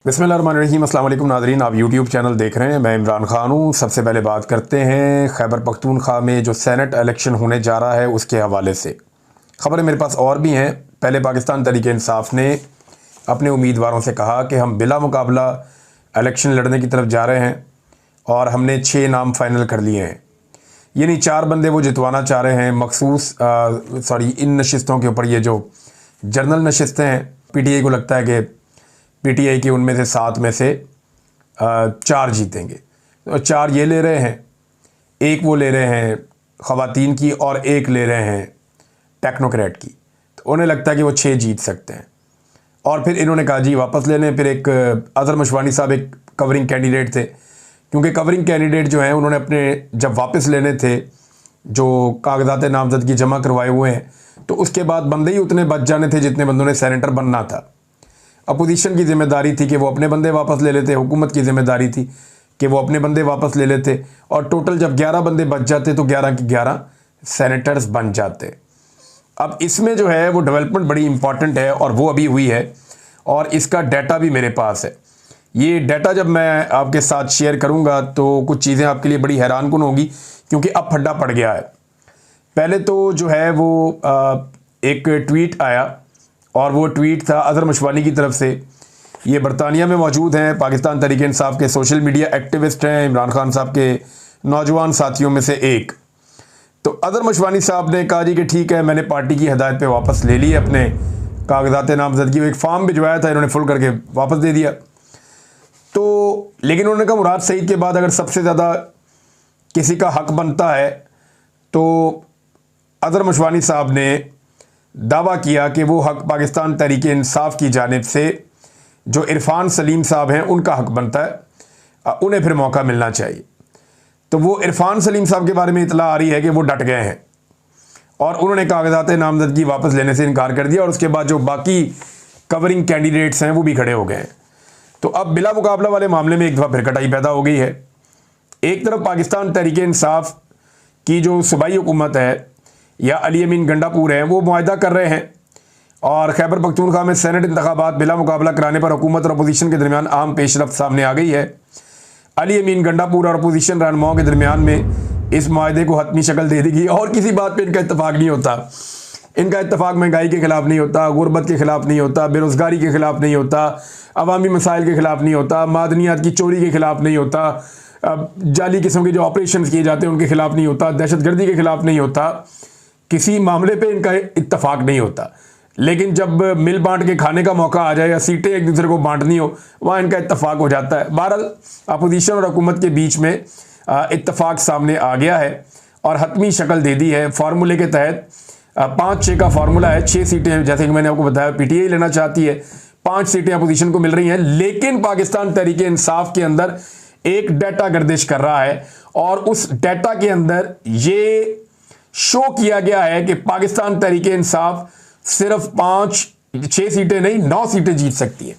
बिस्मिल्लाहिर्रहमानिर्रहीम। अस्सलाम वालेकुम नाज़रीन, आप यूट्यूब चैनल देख रहे हैं। मैं इमरान ख़ान हूँ। सबसे पहले बात करते हैं खैबर पख्तूनख्वा में जो सेनेट इलेक्शन होने जा रहा है उसके हवाले से। ख़बरें मेरे पास और भी हैं। पहले पाकिस्तान तहरीक इंसाफ ने अपने उम्मीदवारों से कहा कि हम बिला मुकाबला इलेक्शन लड़ने की तरफ जा रहे हैं और हमने 6 नाम फाइनल कर लिए हैं। यानी 4 बंदे वो जितवाना चाह रहे हैं इन नशिस्तों के ऊपर। ये जो जनरल नशिस्तें हैं, PTI को लगता है कि PTI की उनमें से 7 में से 4 जीतेंगे। तो 4 ये ले रहे हैं, एक वो ले रहे हैं ख़वातीन की और एक ले रहे हैं टेक्नोक्रेट की। तो उन्हें लगता है कि वो 6 जीत सकते हैं। और फिर इन्होंने कहा जी वापस ले लें। फिर एक अज़हर मशवानी साहब एक कवरिंग कैंडिडेट थे, क्योंकि कवरिंग कैंडिडेट जो हैं उन्होंने अपने जब वापस लेने थे जो कागजात नामजदगी जमा करवाए हुए हैं, तो उसके बाद बंदे ही उतने बच जाने थे जितने बंदों ने सेनेटर बनना था। अपोजिशन की ज़िम्मेदारी थी कि वो अपने बंदे वापस ले लेते, हुकूमत की ज़िम्मेदारी थी कि वो अपने बंदे वापस ले लेते, और टोटल जब 11 बंदे बच जाते तो 11 के 11 सेनेटर्स बन जाते। अब इसमें जो है वो डेवलपमेंट बड़ी इंपॉर्टेंट है और वो अभी हुई है, और इसका डाटा भी मेरे पास है। ये डाटा जब मैं आपके साथ शेयर करूँगा तो कुछ चीज़ें आपके लिए बड़ी हैरानकुन होगी, क्योंकि अब फड्डा पड़ गया है। पहले तो जो है वो एक ट्वीट आया, और वो ट्वीट था अज़हर मशवानी की तरफ से। ये बरतानिया में मौजूद हैं, पाकिस्तान तहरीक इंसाफ के सोशल मीडिया एक्टिविस्ट हैं, इमरान खान साहब के नौजवान साथियों में से एक। तो अज़हर मशवानी साहब ने कहा जी कि ठीक है, मैंने पार्टी की हदायत पे वापस ले ली अपने कागजात नामजदगी। एक फॉर्म भिजवाया था, इन्होंने फुल करके वापस दे दिया। तो लेकिन उन्होंने कहा मुराद सईद के बाद अगर सबसे ज़्यादा किसी का हक बनता है, तो अज़हर मशवानी साहब ने दावा किया कि वो हक पाकिस्तान तहरीक इंसाफ की जानिब से जो इरफान सलीम साहब हैं उनका हक बनता है, उन्हें फिर मौका मिलना चाहिए। तो वो इरफान सलीम साहब के बारे में इतला आ रही है कि वो डट गए हैं और उन्होंने कागजात नामजदगी वापस लेने से इनकार कर दिया, और उसके बाद जो बाकी कवरिंग कैंडिडेट्स हैं वो भी खड़े हो गए हैं। तो अब बिला मुकाबला वाले मामले में एक दफ़ा फिर कटाई पैदा हो गई है। एक तरफ पाकिस्तान तहरीक इंसाफ की जो सूबाई हुकूमत है या अली अमीन गंडापुर हैं, वो मुआहदा कर रहे हैं, और खैबर पख्तूनख्वा में सेनेट इंतखाबात बिला मुकाबला कराने पर हुकूमत और अपोजिशन के दरमियान अहम पेशरफ्त सामने आ गई है। अली अमीन गंडापुर और अपोजिशन रहनुमाओं के दरमियान में इस मुआहदे को हतमी शक्ल दे देगी, और किसी बात पर इनका इत्तफाक नहीं होता। इनका इत्तफाक महंगाई के ख़िलाफ़ नहीं होता, गुर्बत के ख़िलाफ़ नहीं होता, बेरोज़गारी के ख़िलाफ़ नहीं होता, अवामी मसाइल के ख़िलाफ़ नहीं होता, मादनियात की चोरी के ख़िलाफ़ नहीं होता, जाली किस्म के जो ऑपरेशन किए जाते हैं उनके ख़िलाफ़ नहीं होता, दहशतगर्दी के ख़िलाफ़ नहीं होता। किसी मामले पे इनका इत्तफाक नहीं होता। लेकिन जब मिल बांट के खाने का मौका आ जाए या सीटें एक दूसरे को बांटनी हो, वहाँ इनका इत्तफाक हो जाता है। बहरहाल अपोजिशन और हुकूमत के बीच में इत्तफाक सामने आ गया है और हतमी शक्ल दे दी है। फार्मूले के तहत 5-6 का फार्मूला है। 6 सीटें जैसे कि मैंने आपको बताया PTI लेना चाहती है, 5 सीटें अपोजिशन को मिल रही हैं। लेकिन पाकिस्तान तहरीक इंसाफ के अंदर एक डाटा गर्दिश कर रहा है, और उस डाटा के अंदर ये शो किया गया है कि पाकिस्तान तहरीक इंसाफ सिर्फ 5-6 सीटें नहीं 9 सीटें जीत सकती है।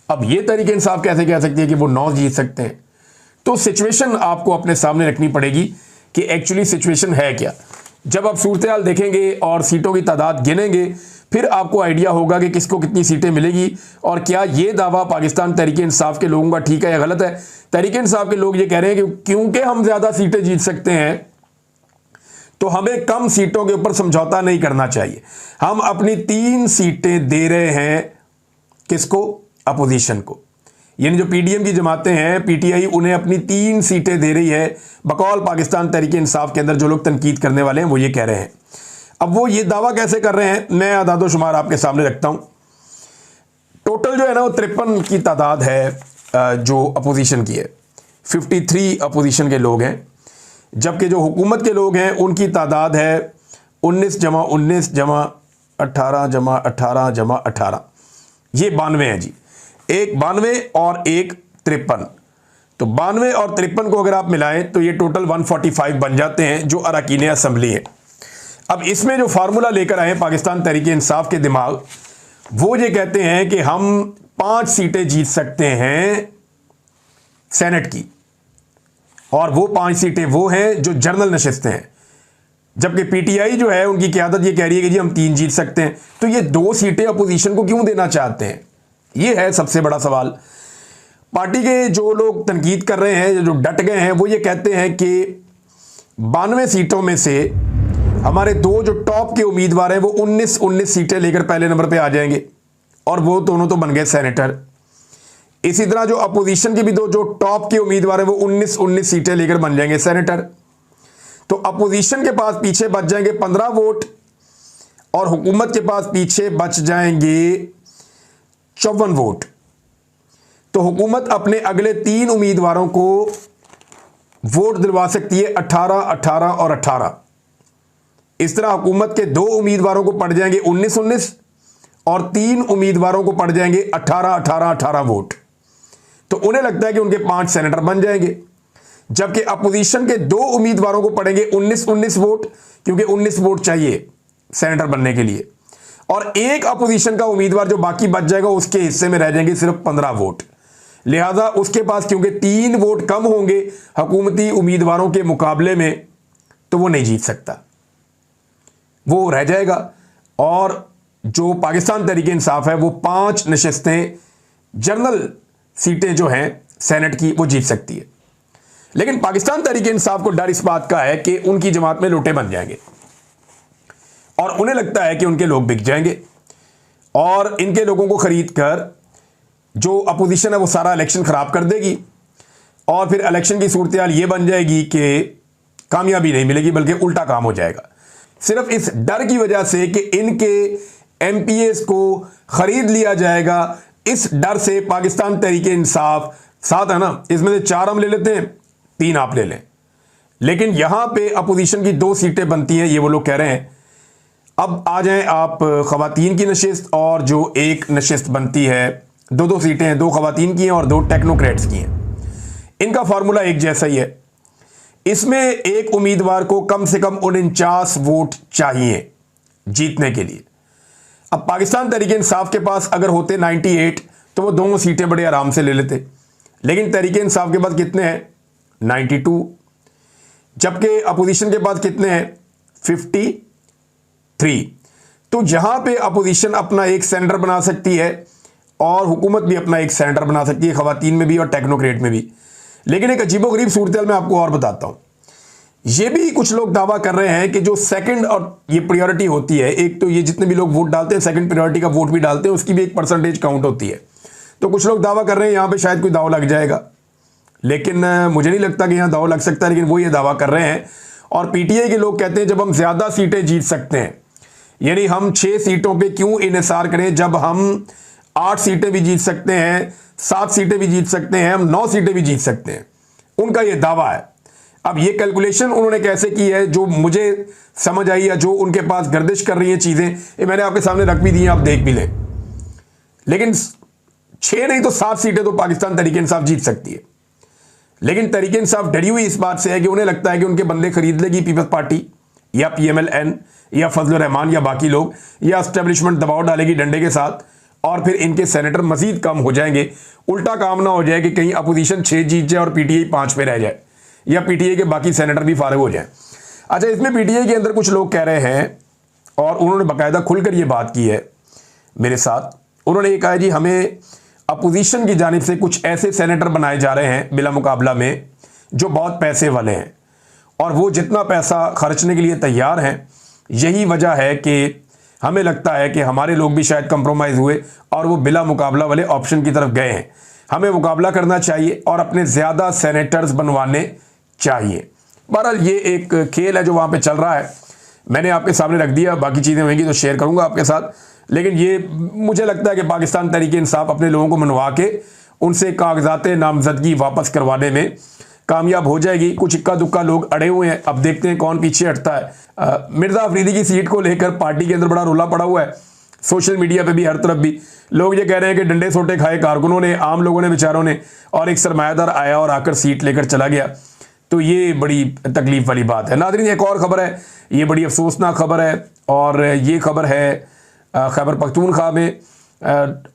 अब ये तहरीक इंसाफ कैसे कह सकती है कि वो 9 जीत सकते हैं? तो सिचुएशन आपको अपने सामने रखनी पड़ेगी कि एक्चुअली सिचुएशन है क्या। जब आप सूरत हाल देखेंगे और सीटों की तादाद गिनेंगे, फिर आपको आइडिया होगा कि किसको कितनी सीटें मिलेगी, और क्या ये दावा पाकिस्तान तहरीक इंसाफ के लोगों का ठीक है या गलत है। तहरीक इंसाफ के लोग ये कह रहे हैं कि क्योंकि हम ज़्यादा सीटें जीत सकते हैं तो हमें कम सीटों के ऊपर समझौता नहीं करना चाहिए। हम अपनी 3 सीटें दे रहे हैं किसको? अपोजिशन को। यानी जो PDM की जमातें हैं, PTI, उन्हें अपनी 3 सीटें दे रही है बकौल पाकिस्तान तहरीक इंसाफ के अंदर। जो लोग तनकीद करने वाले हैं वो ये कह रहे हैं। अब वो ये दावा कैसे कर रहे हैं, मैं आदादो शुमार आपके सामने रखता हूं। टोटल जो है ना वो 53 की तादाद है जो अपोजिशन की है। 53 अपोजिशन के लोग हैं, जबकि जो हुकूमत के लोग हैं उनकी तादाद है 19 जमा 19 जमा 18 जमा 18 जमा 18, ये 92 है जी। एक 92 और एक 53। तो 92 और 53 को अगर आप मिलाएं तो ये टोटल 145 बन जाते हैं जो अरकान असम्बली है। अब इसमें जो फार्मूला लेकर आए पाकिस्तान तहरीक इंसाफ के दिमाग, वो ये कहते हैं कि हम 5 सीटें जीत सकते हैं सेनेट की, और वो 5 सीटें वो हैं जो जनरल नशिस्तें हैं। जबकि PTI जो है उनकी क़यादत ये कह रही है कि जी हम 3 जीत सकते हैं। तो ये 2 सीटें अपोजिशन को क्यों देना चाहते हैं? ये है सबसे बड़ा सवाल। पार्टी के जो लोग तनकीद कर रहे हैं, जो डट गए हैं, वो ये कहते हैं कि 92 सीटों में से हमारे दो जो टॉप के उम्मीदवार हैं वो 19 सीटें लेकर पहले नंबर पे आ जाएंगे और वो दोनों तो बन गए सेनेटर। इसी तरह जो अपोजिशन के भी दो जो टॉप के उम्मीदवार हैं वो 19 सीटें लेकर बन जाएंगे सेनेटर। तो अपोजिशन के पास पीछे बच जाएंगे 15 वोट और हुकूमत के पास पीछे बच जाएंगे 54 वोट। तो हुकूमत अपने अगले 3 उम्मीदवारों को वोट दिलवा सकती है 18, 18 और 18। इस तरह हुकूमत के 2 उम्मीदवारों को पड़ जाएंगे 19 और 3 उम्मीदवारों को पड़ जाएंगे 18, 18, 18 वोट। तो उन्हें लगता है कि उनके 5 सेनेटर बन जाएंगे, जबकि अपोजिशन के 2 उम्मीदवारों को पड़ेंगे 19 वोट, क्योंकि 19 वोट चाहिए सेनेटर बनने के लिए, और एक अपोजिशन का उम्मीदवार जो बाकी बच जाएगा उसके हिस्से में रह जाएंगे सिर्फ 15 वोट। लिहाजा उसके पास क्योंकि 3 वोट कम होंगे हुकूमती उम्मीदवारों के मुकाबले में, तो वो नहीं जीत सकता, वो रह जाएगा। और जो पाकिस्तान तहरीक इंसाफ है वो 5 नशिस्तें जनरल सीटें जो हैं सेनेट की वो जीत सकती है। लेकिन पाकिस्तान तहरीक इंसाफ को डर इस बात का है कि उनकी जमात में लोटे बन जाएंगे और उन्हें लगता है कि उनके लोग बिक जाएंगे और इनके लोगों को खरीद कर जो अपोजिशन है वो सारा इलेक्शन खराब कर देगी और फिर इलेक्शन की सूरत हाल ये बन जाएगी कि कामयाबी नहीं मिलेगी बल्कि उल्टा काम हो जाएगा। सिर्फ इस डर की वजह से कि इनके एमपीएस को खरीद लिया जाएगा, इस डर से पाकिस्तान तहरीक इंसाफ, साथ है ना, इसमें से 4 हम ले लेते हैं, 3 आप ले लें, लेकिन यहां पे अपोजिशन की 2 सीटें बनती हैं, ये वो लोग कह रहे हैं। अब आ जाएं आप खवातीन की नशिस्त, और जो एक नशिस्त बनती है, 2 सीटें हैं, 2 खवातीन की हैं और 2 टेक्नोक्रेट्स की हैं। इनका फार्मूला एक जैसा ही है। इसमें एक उम्मीदवार को कम से कम 49 वोट चाहिए जीतने के लिए। अब पाकिस्तान तहरीक इंसाफ के पास अगर होते 98 तो वो दोनों सीटें बड़े आराम से ले लेते, लेकिन तहरीक इंसाफ के पास कितने हैं 92, जबकि अपोजिशन के पास कितने हैं 53। तो जहां पे अपोजिशन अपना एक सेनेटर बना सकती है और हुकूमत भी अपना एक सेनेटर बना सकती है, खवातीन में भी और टेक्नोक्रेट में भी। लेकिन एक अजीबोगरीब सूरत हाल मैं आपको और बताता हूं। ये भी कुछ लोग दावा कर रहे हैं कि जो सेकंड और ये प्रायोरिटी होती है, एक तो ये जितने भी लोग वोट डालते हैं सेकंड प्रायोरिटी का वोट भी डालते हैं, उसकी भी एक परसेंटेज काउंट होती है। तो कुछ लोग दावा कर रहे हैं यहां पे शायद कोई दाव लग जाएगा, लेकिन मुझे नहीं लगता कि यहां दाव लग सकता है, लेकिन वो ये दावा कर रहे हैं। और पीटीआई के लोग कहते हैं जब हम ज्यादा सीटें जीत सकते हैं, यानी हम 6 सीटों पर क्यों इन्हिसार करें, जब हम 8 सीटें भी जीत सकते हैं, 7 सीटें भी जीत सकते हैं, हम 9 सीटें भी जीत सकते हैं, उनका यह दावा है। अब ये कैलकुलेशन उन्होंने कैसे की है जो मुझे समझ आई या जो उनके पास गर्दिश कर रही हैं चीजें, ये मैंने आपके सामने रख भी दी हैं, आप देख भी लें। लेकिन 6 नहीं तो 7 सीटें तो पाकिस्तान तहरीक इंसाफ जीत सकती है। लेकिन तहरीक इंसाफ डरी हुई इस बात से है कि उन्हें लगता है कि उनके बंदे खरीद लेगी पीपल्स पार्टी या पीएमएलएन या फजलुर रहमान या बाकी लोग, या एस्टेब्लिशमेंट दबाव डालेगी डंडे के साथ और फिर इनके सेनेटर मजीद कम हो जाएंगे। उल्टा काम ना हो जाए कि कहीं अपोजिशन 6 जीत जाए और पीटीआई 5 पे रह जाए, या पीटीआई के बाकी सेनेटर भी फारिग हो जाए। अच्छा, इसमें पीटीआई के अंदर कुछ लोग कह रहे हैं और उन्होंने बाकायदा खुलकर ये बात की है मेरे साथ। उन्होंने ये कहा जी हमें अपोजिशन की जानिब से कुछ ऐसे सेनेटर बनाए जा रहे हैं बिला मुकाबला में जो बहुत पैसे वाले हैं और वो जितना पैसा खर्चने के लिए तैयार हैं। यही वजह है कि हमें लगता है कि हमारे लोग भी शायद कंप्रोमाइज़ हुए और वो बिला मुकाबला वाले ऑप्शन की तरफ गए हैं। हमें मुकाबला करना चाहिए और अपने ज़्यादा सेनेटर्स बनवाने चाहिए। बहरहाल ये एक खेल है जो वहाँ पे चल रहा है, मैंने आपके सामने रख दिया, बाकी चीज़ें होंगी तो शेयर करूँगा आपके साथ। लेकिन ये मुझे लगता है कि पाकिस्तान तहरीक इंसाफ अपने लोगों को मनवा के उनसे कागजात नामजदगी वापस करवाने में कामयाब हो जाएगी। कुछ इक्का दुक्का लोग अड़े हुए हैं, अब देखते हैं कौन पीछे हटता है। मिर्ज़ा अफरीदी की सीट को लेकर पार्टी के अंदर बड़ा रोला पड़ा हुआ है, सोशल मीडिया पे भी हर तरफ भी लोग ये कह रहे हैं कि डंडे सोटे खाए कारकुनों ने, आम लोगों ने, बेचारों ने, और एक सरमायादार आया और आकर सीट लेकर चला गया। तो ये बड़ी तकलीफ वाली बात है। नाज़रीन, एक और ख़बर है, ये बड़ी अफसोसनाक खबर है और ये खबर है खैबर पख्तूनख्वा में,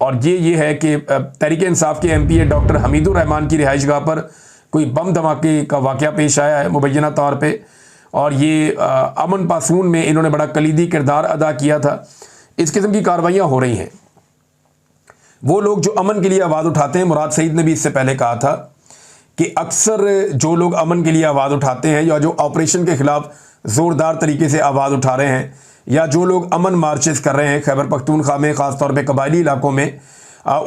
और ये है कि तहरीक इंसाफ के एमपी डॉक्टर हमीदुर रहमान की रिहाइशगाह पर कोई बम धमाके का वाक़या पेश आया है मुबैना तौर पे, और ये अमन पासून में इन्होंने बड़ा कलीदी किरदार अदा किया था। इस किस्म की कार्रवाइयाँ हो रही हैं। वो लोग जो अमन के लिए आवाज़ उठाते हैं, मुराद सईद ने भी इससे पहले कहा था कि अक्सर जो लोग अमन के लिए आवाज़ उठाते हैं या जो ऑपरेशन के ख़िलाफ़ ज़ोरदार तरीके से आवाज़ उठा रहे हैं या जो लोग अमन मार्चेस कर रहे हैं खैबर पख्तूनख्वा में, ख़ास तौर पे कबायली इलाकों में,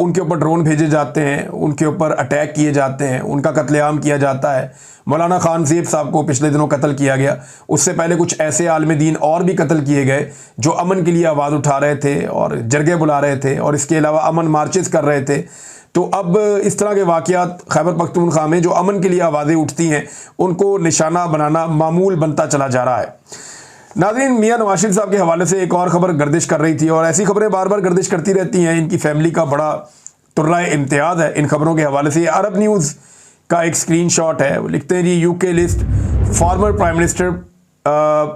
उनके ऊपर ड्रोन भेजे जाते हैं, उनके ऊपर अटैक किए जाते हैं, उनका कत्लेआम किया जाता है। मौलाना खान ज़ेब साहब को पिछले दिनों कत्ल किया गया, उससे पहले कुछ ऐसे आलिम दीन और भी कत्ल किए गए जो अमन के लिए आवाज़ उठा रहे थे और जरगे बुला रहे थे और इसके अलावा अमन मार्चेस कर रहे थे। तो अब इस तरह के वाक़यात खैबर पख्तूनख्वा में जो अमन के लिए आवाज़ें उठती हैं उनको निशाना बनाना मामूल बनता चला जा रहा है। नाज़रीन, मियां नवाज शरीफ साहब के हवाले से एक और ख़बर गर्दिश कर रही थी और ऐसी खबरें बार बार गर्दिश करती रहती हैं। इनकी फैमिली का बड़ा तुर्राए इम्तियाज़ है इन खबरों के हवाले से। अरब न्यूज़ का एक स्क्रीनशॉट है, वो लिखते हैं जी, UK list former prime minister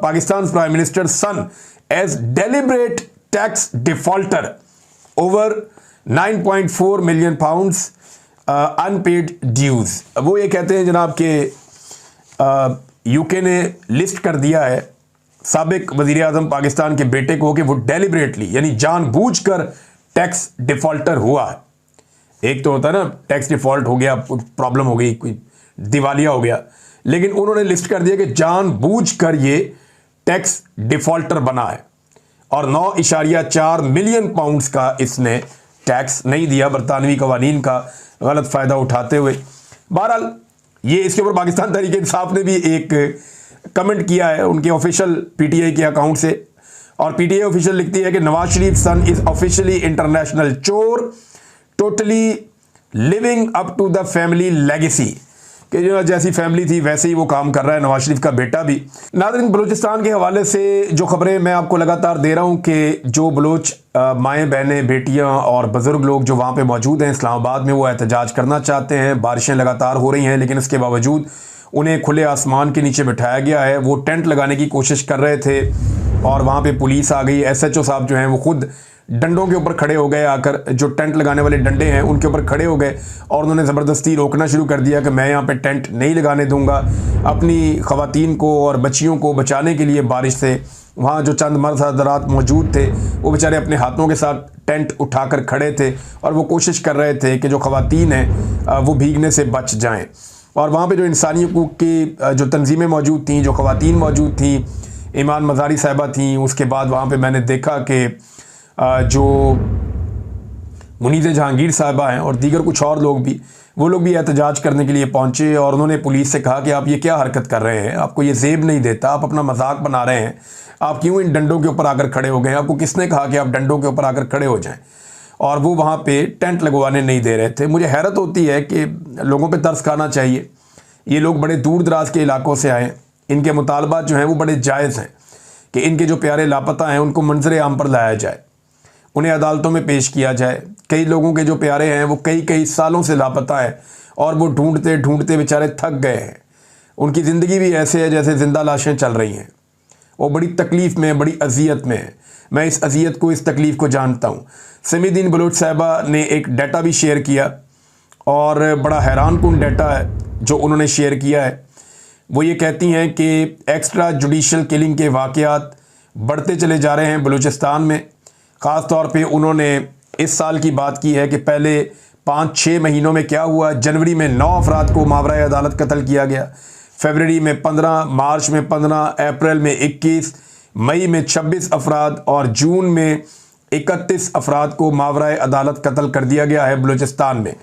Pakistan prime minister son as deliberate tax defaulter over 9.4 million pounds unpaid dues. वो ये कहते हैं जनाब के यूके ने लिस्ट कर दिया है साबिक वज़ीर आज़म पाकिस्तान के बेटे को कि वो डेलिब्रेटली यानी जानबूझकर टैक्स डिफ़ॉल्टर हुआ है। एक तो होता है ना टैक्स डिफ़ॉल्ट हो गया, प्रॉब्लम हो गई, कोई दिवालिया हो गया, लेकिन उन्होंने लिस्ट कर दिया कि जानबूझकर ये टैक्स डिफ़ॉल्टर बना है और 9.4 मिलियन पाउंड्स का इसने टैक्स नहीं दिया बरतानवी कवानीन का गलत फ़ायदा उठाते हुए। बहरहाल ये इसके ऊपर पाकिस्तान तहरीक इंसाफ ने भी एक कमेंट किया है उनके ऑफिशियल पीटीआई के अकाउंट से, और पीटीआई ऑफिशियल लिखती है कि Nawaz Sharif son is officially international चोर, totally living up to the family legacy, कि जो जैसी फैमिली थी वैसे ही वो काम कर रहा है नवाज शरीफ का बेटा भी। नाज़रीन, बलूचिस्तान के हवाले से जो खबरें मैं आपको लगातार दे रहा हूँ कि जो बलोच माएँ बहनें बेटियाँ और बुज़ुर्ग लोग जो वहाँ पे मौजूद हैं इस्लामाबाद में, वो एहतजाज करना चाहते हैं। बारिशें लगातार हो रही हैं लेकिन इसके बावजूद उन्हें खुले आसमान के नीचे बिठाया गया है। वो टेंट लगाने की कोशिश कर रहे थे और वहाँ पे पुलिस आ गई। एसएचओ साहब जो हैं वो खुद डंडों के ऊपर खड़े हो गए, आकर जो टेंट लगाने वाले डंडे हैं उनके ऊपर खड़े हो गए और उन्होंने ज़बरदस्ती रोकना शुरू कर दिया कि मैं यहाँ पे टेंट नहीं लगाने दूंगा। अपनी ख़वातीन को और बच्चियों को बचाने के लिए बारिश से वहाँ जो चंद मर्द हज़रात मौजूद थे वो बेचारे अपने हाथों के साथ टेंट उठाकर खड़े थे और वो कोशिश कर रहे थे कि जो ख़वातीन हैं वो भीगने से बच जाएँ। और वहाँ पे जो इंसानी हुकूक की जो तंजीमें मौजूद थीं, जो ख़वातीन मौजूद थीं, ईमान मज़ारी साहिबा थीं, उसके बाद वहाँ पे मैंने देखा कि जो मुनीज़ जहांगीर साहिबा हैं और दीगर कुछ और लोग भी, वो लोग भी एहतजाज करने के लिए पहुँचे और उन्होंने पुलिस से कहा कि आप ये क्या हरकत कर रहे हैं, आपको ये ज़ेब नहीं देता, आप अपना मजाक बना रहे हैं, आप क्यों इन डंडों के ऊपर आकर खड़े हो गए, आपको किसने कहा कि आप डंडों के ऊपर आकर खड़े हो जाएँ। और वो वहाँ पे टेंट लगवाने नहीं दे रहे थे। मुझे हैरत होती है कि लोगों पे तरस खाना चाहिए। ये लोग बड़े दूर दराज के इलाकों से आए, इनके मुतालबात जो हैं वो बड़े जायज़ हैं कि इनके जो प्यारे लापता हैं उनको मंजर आम पर लाया जाए, उन्हें अदालतों में पेश किया जाए। कई लोगों के जो प्यारे हैं वो कई कई सालों से लापता हैं और वो ढूंढते ढूंढते बेचारे थक गए हैं। उनकी ज़िंदगी भी ऐसे है जैसे ज़िंदा लाशें चल रही हैं। वो बड़ी तकलीफ़ में, बड़ी अजियत में है। मैं इस अजियत को, इस तकलीफ़ को जानता हूँ। समीदीन बलोच साहिबा ने एक डाटा भी शेयर किया और बड़ा हैरान कुन डाटा है जो उन्होंने शेयर किया है। वो ये कहती हैं कि एक्स्ट्रा जुडिशल किलिंग के वाक़यात बढ़ते चले जा रहे हैं बलूचिस्तान में। ख़ास तौर पे उन्होंने इस साल की बात की है कि पहले 5-6 महीनों में क्या हुआ। जनवरी में 9 अफराद को मावराए अदालत कत्ल किया गया, फरवरी में 15, मार्च में 15, अप्रैल में 21, मई में 26 अफराद और जून में 31 अफराद को मावराए अदालत कत्ल कर दिया गया है बलूचिस्तान में।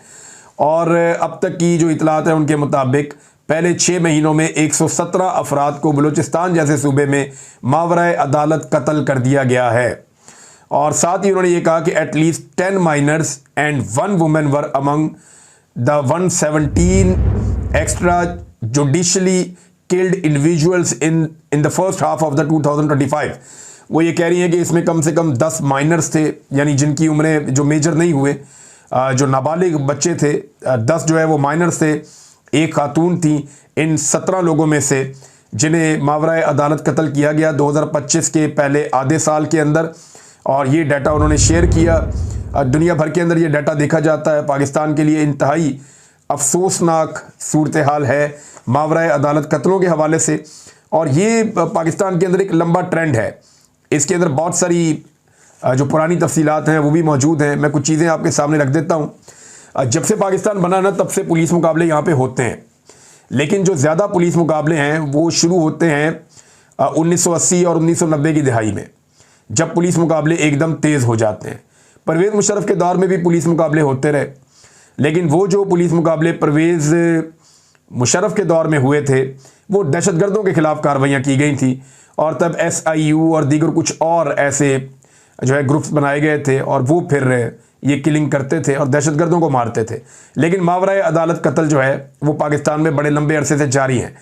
और अब तक की जो इतलात है उनके मुताबिक पहले 6 महीनों में 117 अफराद को बलूचिस्तान जैसे सूबे में मावराए अदालत कत्ल कर दिया गया है। और साथ ही उन्होंने ये कहा कि at least 10 minors and 1 women were among the 117 extra judicially killed individuals in the first half of the 2025। वो ये कह रही हैं कि इसमें कम से कम 10 माइनर्स थे, यानी जिनकी उम्रें जो मेजर नहीं हुए, जो नाबालिग बच्चे थे, 10 जो है वो माइनर्स थे, एक खातून थी। इन 17 लोगों में से जिन्हें मावराए अदालत कत्ल किया गया 2025 के पहले आधे साल के अंदर, और ये डाटा उन्होंने शेयर किया। दुनिया भर के अंदर ये डाटा देखा जाता है। पाकिस्तान के लिए इंतहाई अफसोसनाक सूरत हाल है मावराए अदालत कत्लों के हवाले से, और ये पाकिस्तान के अंदर एक लंबा ट्रेंड है। इसके अंदर बहुत सारी जो पुरानी तफसीलात हैं वो भी मौजूद हैं। मैं कुछ चीज़ें आपके सामने रख देता हूँ। जब से पाकिस्तान बना ना तब से पुलिस मुकाबले यहाँ पे होते हैं, लेकिन जो ज़्यादा पुलिस मुकाबले हैं वो शुरू होते हैं 1980 और 1990 की दिहाई में, जब पुलिस मुकाबले एकदम तेज़ हो जाते हैं। परवेज़ मुशर्रफ के दौर में भी पुलिस मुकाबले होते रहे, लेकिन वो जो पुलिस मुकाबले परवेज़ मुशर्रफ के दौर में हुए थे वो दहशतगर्दों के ख़िलाफ़ कार्रवाइयाँ की गई थी, और तब SIU और दीगर कुछ और ऐसे जो है ग्रुप्स बनाए गए थे और वो फिर ये किलिंग करते थे और दहशतगर्दों को मारते थे। लेकिन मावराए अदालत कत्ल जो है वो पाकिस्तान में बड़े लंबे अरसे से जारी है।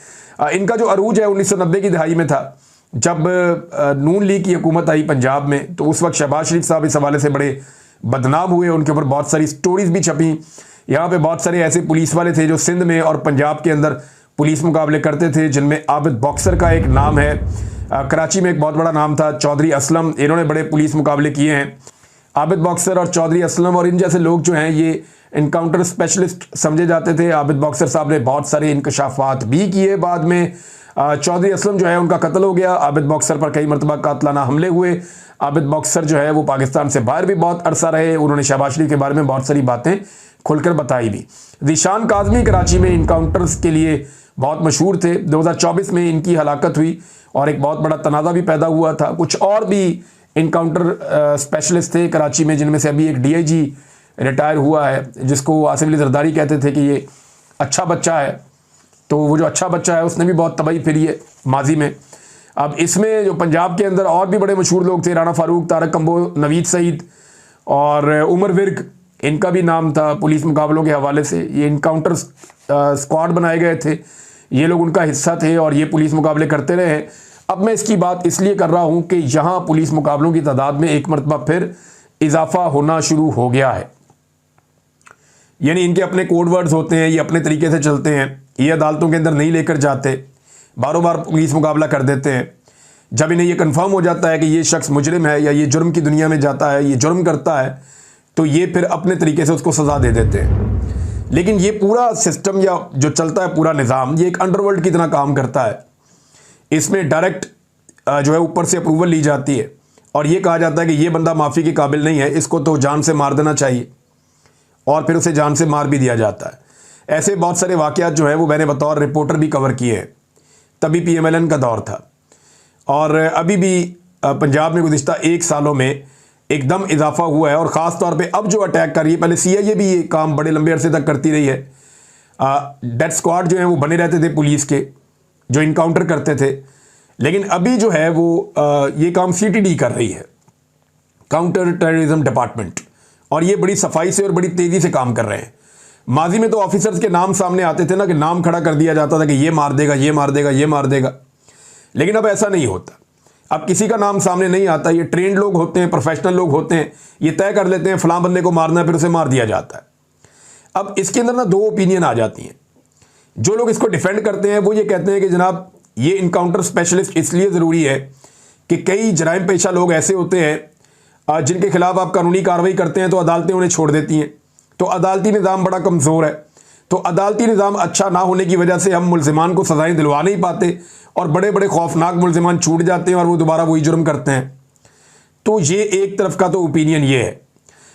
इनका जो अरूज है 1990 की दिहाई में था, जब नून लीग की हुकूमत आई पंजाब में, तो उस वक्त शहबाज शरीफ साहब इस हवाले से बड़े बदनाम हुए। उनके ऊपर बहुत सारी स्टोरीज भी छपी। यहाँ पे बहुत सारे ऐसे पुलिस वाले थे जो सिंध में और पंजाब के अंदर पुलिस मुकाबले करते थे, जिनमें आबिद बॉक्सर का एक नाम है। कराची में एक बहुत बड़ा नाम था चौधरी असलम, इन्होंने बड़े पुलिस मुकाबले किए हैं। आबिद बॉक्सर और चौधरी असलम और इन जैसे लोग जो हैं ये इनकाउंटर स्पेशलिस्ट समझे जाते थे। आबिद बॉक्सर साहब ने बहुत सारे इंकशाफात भी किए। बाद में चौधरी असलम जो है उनका कत्ल हो गया। आबिद बॉक्सर पर कई मरतबा कातलाना हमले हुए। आबिद बॉक्सर जो है वो पाकिस्तान से बाहर भी बहुत अरसा रहे। उन्होंने शहबाज शरीफ के बारे में बहुत सारी बातें खुलकर बताई भी। ज़ीशान काज़मी कराची में इनकाउंटर्स के लिए बहुत मशहूर थे। 2024 में इनकी हलाकत हुई और एक बहुत बड़ा तनाज़ा भी पैदा हुआ था। कुछ और भी इनकाउंटर स्पेशलिस्ट थे कराची में, जिनमें से अभी एक DIG रिटायर हुआ है, जिसको आसिफ अली जरदारी कहते थे कि ये अच्छा बच्चा है। तो वो जो अच्छा बच्चा है उसने भी बहुत तबाही फिरी है माजी में। अब इसमें जो पंजाब के अंदर और भी बड़े मशहूर लोग थे, राना फारूक, तारक कंबो, नवीद सईद और उमर विर्क, इनका भी नाम था पुलिस मुकाबलों के हवाले से। ये इनकाउंटर स्क्वाड बनाए गए थे, ये लोग उनका हिस्सा थे और ये पुलिस मुकाबले करते रहे हैं। अब मैं इसकी बात इसलिए कर रहा हूं कि यहाँ पुलिस मुकाबलों की तादाद में एक मरतबा फिर इजाफा होना शुरू हो गया है। यानी इनके अपने कोड वर्ड्स होते हैं, ये अपने तरीके से चलते हैं, ये अदालतों के अंदर नहीं लेकर जाते, बारों बार पुलिस मुकाबला कर देते हैं। जब इन्हें ये कंफर्म हो जाता है कि ये शख्स मुजरिम है या ये जुर्म की दुनिया में जाता है, ये जुर्म करता है, तो ये फिर अपने तरीके से उसको सज़ा दे देते हैं। लेकिन ये पूरा सिस्टम या जो चलता है पूरा निज़ाम, ये एक अंडरवर्ल्ड की तरह काम करता है। इसमें डायरेक्ट जो है ऊपर से अप्रूवल ली जाती है और ये कहा जाता है कि ये बंदा माफ़ी के काबिल नहीं है, इसको तो जान से मार देना चाहिए, और फिर उसे जान से मार भी दिया जाता है। ऐसे बहुत सारे वाक़यात जो है वो मैंने बतौर रिपोर्टर भी कवर किए हैं। तभी PMLN का दौर था और अभी भी पंजाब में गुज़िश्ता 1 सालों में एकदम इजाफा हुआ है। और ख़ास तौर पे अब जो अटैक कर रही है, पहले CIA भी ये काम बड़े लंबे अरसे तक करती रही है। डेथ स्क्वाड जो है वो बने रहते थे पुलिस के, जो इनकाउंटर करते थे, लेकिन अभी जो है वो ये काम CTD कर रही है, काउंटर टेररिज्म डिपार्टमेंट, और ये बड़ी सफाई से और बड़ी तेज़ी से काम कर रहे हैं। माजी में तो ऑफिसर्स के नाम सामने आते थे ना, कि नाम खड़ा कर दिया जाता था कि ये मार देगा, ये मार देगा, ये मार देगा, लेकिन अब ऐसा नहीं होता। अब किसी का नाम सामने नहीं आता, ये ट्रेंड लोग होते हैं, प्रोफेशनल लोग होते हैं, ये तय कर लेते हैं फलां बंदे को मारना है, फिर उसे मार दिया जाता है। अब इसके अंदर ना 2 ओपिनियन आ जाती हैं। जो लोग इसको डिफेंड करते हैं वो ये कहते हैं कि जनाब ये इनकाउंटर स्पेशलिस्ट इसलिए ज़रूरी है कि कई जराइम पेशा लोग ऐसे होते हैं जिनके खिलाफ आप कानूनी कार्रवाई करते हैं तो अदालतें उन्हें छोड़ देती हैं, तो अदालती निज़ाम बड़ा कमज़ोर है। तो अदालती निज़ाम अच्छा ना होने की वजह से हम मुल्ज़िमान को सज़ाएं दिलवा नहीं पाते और बड़े बड़े खौफनाक मुल्ज़िमान छूट जाते हैं और वो दोबारा वही जुर्म करते हैं। तो ये एक तरफ का तो ओपिनियन ये है,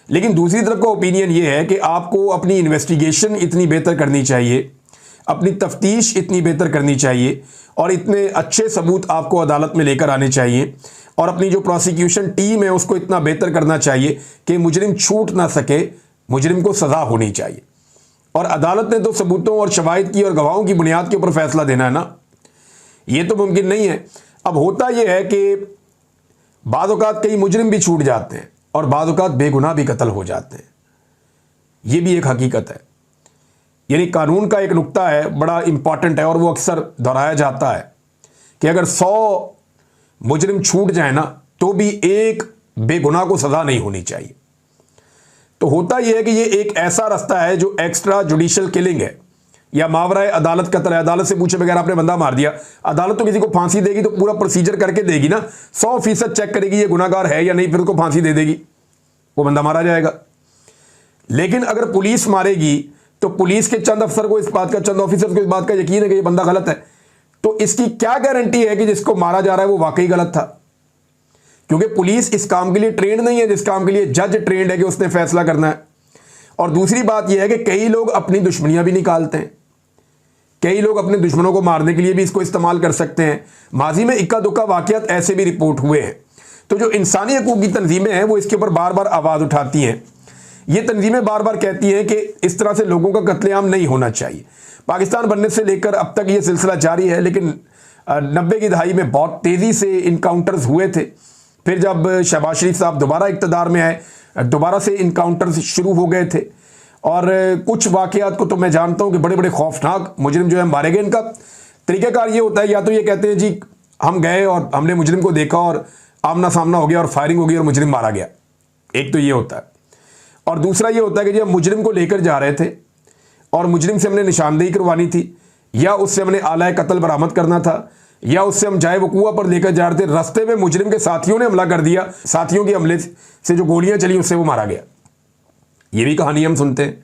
लेकिन दूसरी तरफ का ओपिनियन ये है कि आपको अपनी इन्वेस्टिगेशन इतनी बेहतर करनी चाहिए, अपनी तफ्तीश इतनी बेहतर करनी चाहिए और इतने अच्छे सबूत आपको अदालत में लेकर आने चाहिए और अपनी जो प्रोसिक्यूशन टीम है उसको इतना बेहतर करना चाहिए कि मुजरिम छूट ना सके, मुजरिम को सज़ा होनी चाहिए। और अदालत ने तो सबूतों और शवाहिद की और गवाहों की बुनियाद के ऊपर फैसला देना है ना, ये तो मुमकिन नहीं है। अब होता यह है कि बाज़ औक़ात कई मुजरिम भी छूट जाते हैं और बाज़ औक़ात बेगुनाह भी कत्ल हो जाते हैं, ये भी एक हकीकत है। यानी कानून का एक नुक्ता है, बड़ा इंपॉर्टेंट है और वो अक्सर दोहराया जाता है कि अगर 100 मुजरिम छूट जाए ना तो भी एक बेगुनाह को सज़ा नहीं होनी चाहिए। तो होता यह है कि ये एक ऐसा रास्ता है जो एक्स्ट्रा जुडिशल किलिंग है या मावराए अदालत कत्ल है। अदालत से पूछे बगैर आपने बंदा मार दिया, अदालत तो किसी को फांसी देगी तो पूरा प्रोसीजर करके देगी ना, 100% चेक करेगी ये गुनाहगार है या नहीं, फिर उसको फांसी दे देगी, वो बंदा मारा जाएगा। लेकिन अगर पुलिस मारेगी तो पुलिस के चंद अफसर को इस बात का, चंद ऑफिसर को इस बात का यकीन है कि ये बंदा गलत है, तो इसकी क्या गारंटी है कि जिसको मारा जा रहा है वो वाकई गलत था? क्योंकि पुलिस इस काम के लिए ट्रेंड नहीं है जिस काम के लिए जज ट्रेंड है कि उसने फैसला करना है। और दूसरी बात यह है कि कई लोग अपनी दुश्मनियां भी निकालते हैं, कई लोग अपने दुश्मनों को मारने के लिए भी इसको इस्तेमाल कर सकते हैं। माजी में इक्का दुक्का वाकयात ऐसे भी रिपोर्ट हुए हैं। तो जो इंसानी हकूक की तंजीमें हैं वो इसके ऊपर बार बार आवाज़ उठाती हैं। ये तंजीमें बार बार कहती हैं कि इस तरह से लोगों का कत्लेआम नहीं होना चाहिए। पाकिस्तान बनने से लेकर अब तक ये सिलसिला जारी है, लेकिन 90 की दहाई में बहुत तेज़ी से इनकाउंटर्स हुए थे। फिर जब शहबाज शरीफ साहब दोबारा इक़्तिदार में आए, दोबारा से इनकाउंटर्स शुरू हो गए थे। और कुछ वाक़यात को तो मैं जानता हूँ कि बड़े बड़े खौफनाक मुजरिम जो है मारे गए। इनका तरीक़ाकार ये होता है, या तो ये कहते हैं जी हम गए और हमने मुजरिम को देखा और आमना सामना हो गया और फायरिंग हो गई और मुजरिम मारा गया, एक तो ये होता है। और दूसरा ये होता है कि जब मुजरिम को लेकर जा रहे थे और मुजरिम से हमने निशानदेही करवानी थी, या उससे हमने आला कत्ल बरामद करना था, या उससे हम जाए वकूआ पर लेकर जा रहे थे, रास्ते में मुजरिम के साथियों ने हमला कर दिया, साथियों के हमले से जो गोलियां चली उससे वो मारा गया। ये भी कहानी हम सुनते हैं।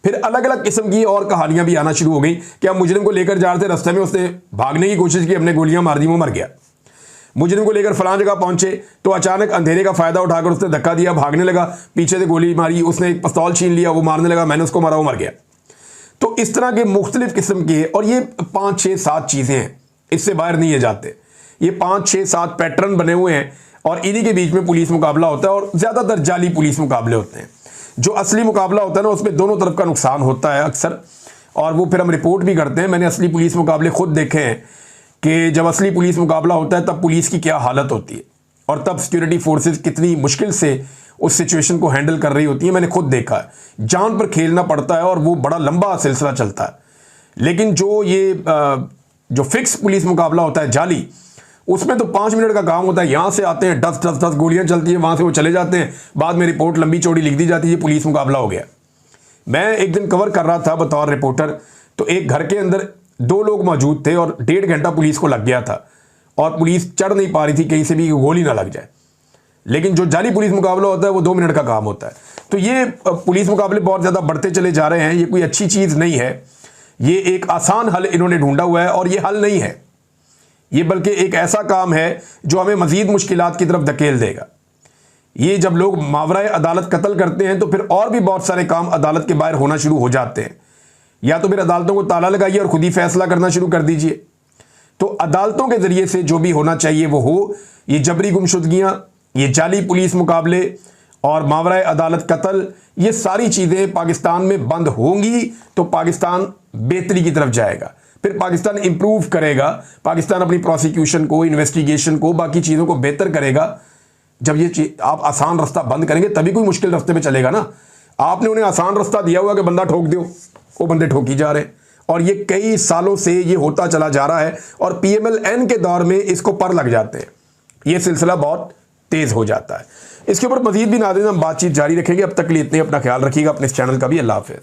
फिर अलग अलग किस्म की और कहानियां भी आना शुरू हो गई कि हम मुजरिम को लेकर जा रहे थे, रास्ते में उसने भागने की कोशिश की, हमने गोलियां मार दी, वो मर गया। मुजरिम को लेकर फलां जगह पहुंचे तो अचानक अंधेरे का फायदा उठाकर उसने धक्का दिया, भागने लगा, पीछे से गोली मारी, उसने एक पिस्तौल छीन लिया, वो मारने लगा, मैंने उसको मारा, वो मर गया। तो इस तरह के मुख्तलिफ किस्म के, और ये 5, 6, 7 चीज़ें हैं, इससे बाहर नहीं ये जाते। ये 5, 6, 7 पैटर्न बने हुए हैं और इन्हीं के बीच में पुलिस मुकाबला होता है। और ज़्यादातर जाली पुलिस मुकाबले होते हैं। जो असली मुकाबला होता है ना, उसमें दोनों तरफ का नुकसान होता है अक्सर, और वो फिर हम रिपोर्ट भी करते हैं। मैंने असली पुलिस मुकाबले खुद देखे हैं कि जब असली पुलिस मुकाबला होता है तब पुलिस की क्या हालत होती है और तब सिक्योरिटी फोर्सेस कितनी मुश्किल से उस सिचुएशन को हैंडल कर रही होती है। मैंने खुद देखा है, जान पर खेलना पड़ता है और वो बड़ा लंबा सिलसिला चलता है। लेकिन जो फिक्स पुलिस मुकाबला होता है जाली, उसमें तो 5 मिनट का काम होता है। यहाँ से आते हैं, 10 गोलियाँ चलती हैं, वहाँ से वो चले जाते हैं, बाद में रिपोर्ट लंबी चौड़ी लिख दी जाती है, पुलिस मुकाबला हो गया। मैं एक दिन कवर कर रहा था बतौर रिपोर्टर, तो एक घर के अंदर 2 लोग मौजूद थे और 1.5 घंटा पुलिस को लग गया था और पुलिस चढ़ नहीं पा रही थी कहीं से भी गोली ना लग जाए। लेकिन जो जाली पुलिस मुकाबला होता है वो 2 मिनट का काम होता है। तो ये पुलिस मुकाबले बहुत ज़्यादा बढ़ते चले जा रहे हैं। ये कोई अच्छी चीज़ नहीं है। ये एक आसान हल इन्होंने ढूंढा हुआ है और ये हल नहीं है। ये बल्कि एक ऐसा काम है जो हमें मज़ीद मुश्किलात की तरफ धकेल देगा। ये जब लोग मावराए अदालत कत्ल करते हैं तो फिर और भी बहुत सारे काम अदालत के बाहर होना शुरू हो जाते हैं। या तो फिर अदालतों को ताला लगाइए और खुद ही फैसला करना शुरू कर दीजिए। तो अदालतों के ज़रिए से जो भी होना चाहिए वो हो। ये जबरी गुमशुदगियाँ, ये जाली पुलिस मुकाबले और मावराए अदालत कत्ल, ये सारी चीज़ें पाकिस्तान में बंद होंगी तो पाकिस्तान बेहतरी की तरफ जाएगा। फिर पाकिस्तान इंप्रूव करेगा, पाकिस्तान अपनी प्रोसिक्यूशन को, इन्वेस्टिगेशन को, बाकी चीज़ों को बेहतर करेगा। जब ये आप आसान रास्ता बंद करेंगे तभी कोई मुश्किल रास्ते में चलेगा ना। आपने उन्हें आसान रास्ता दिया हुआ कि बंदा ठोक दो, वो बंदे ठोकी जा रहे हैं और ये कई सालों से ये होता चला जा रहा है और PMLN के दौर में इसको पर लग जाते हैं। ये सिलसिला बहुत तेज़ हो जाता है। इसके ऊपर मज़ीद भी नाज़रीन हम बातचीत जारी रखेंगे। अब तक के लिए इतने, अपना ख्याल रखिएगा, अपने इस चैनल का भी। अल्लाह हाफ़िज़।